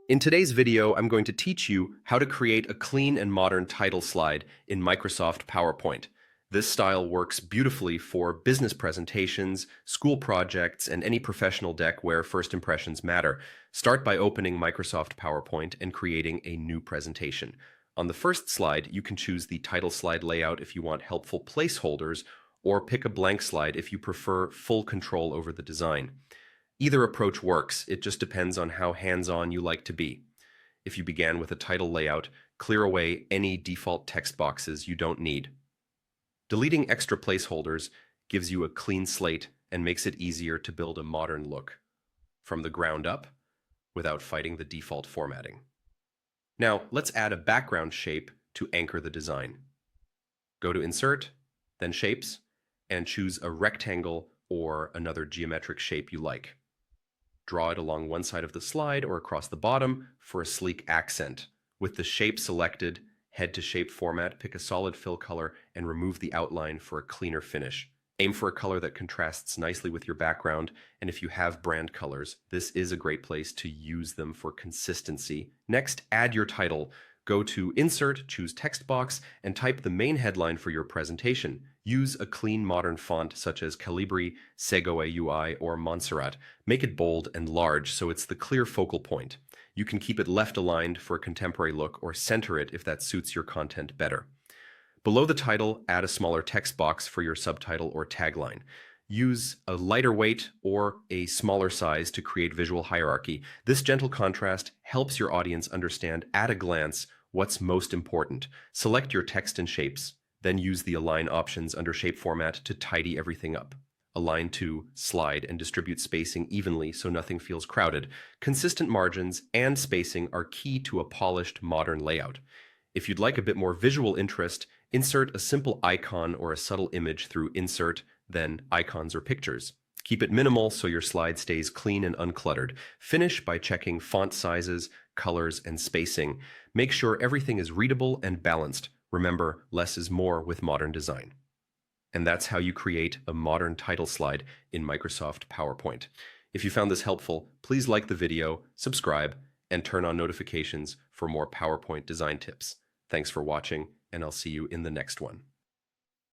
In today's video, I'm going to teach you how to create a clean and modern title slide in Microsoft PowerPoint. This style works beautifully for business presentations, school projects, and any professional deck where first impressions matter. Start by opening Microsoft PowerPoint and creating a new presentation. On the first slide, you can choose the title slide layout if you want helpful placeholders, or pick a blank slide if you prefer full control over the design. Either approach works, it just depends on how hands-on you like to be. If you began with a title layout, clear away any default text boxes you don't need. Deleting extra placeholders gives you a clean slate and makes it easier to build a modern look from the ground up without fighting the default formatting. Now, let's add a background shape to anchor the design. Go to Insert, then Shapes, and choose a rectangle or another geometric shape you like. Draw it along one side of the slide or across the bottom for a sleek accent. With the shape selected, head to Shape Format, pick a solid fill color, and remove the outline for a cleaner finish. Aim for a color that contrasts nicely with your background, and if you have brand colors, this is a great place to use them for consistency. Next, add your title. Go to Insert, choose Text Box, and type the main headline for your presentation. Use a clean modern font such as Calibri, Segoe UI, or Montserrat. Make it bold and large so it's the clear focal point. You can keep it left aligned for a contemporary look or center it if that suits your content better. Below the title, add a smaller text box for your subtitle or tagline. Use a lighter weight or a smaller size to create visual hierarchy. This gentle contrast helps your audience understand at a glance what's most important. Select your text and shapes, then use the Align options under Shape Format to tidy everything up. Align to Slide and distribute spacing evenly so nothing feels crowded. Consistent margins and spacing are key to a polished, modern layout. If you'd like a bit more visual interest, insert a simple icon or a subtle image through Insert, then Icons or Pictures. Keep it minimal so your slide stays clean and uncluttered. Finish by checking font sizes, colors, and spacing. Make sure everything is readable and balanced. Remember, less is more with modern design. And that's how you create a modern title slide in Microsoft PowerPoint. If you found this helpful, please like the video, subscribe, and turn on notifications for more PowerPoint design tips. Thanks for watching, and I'll see you in the next one.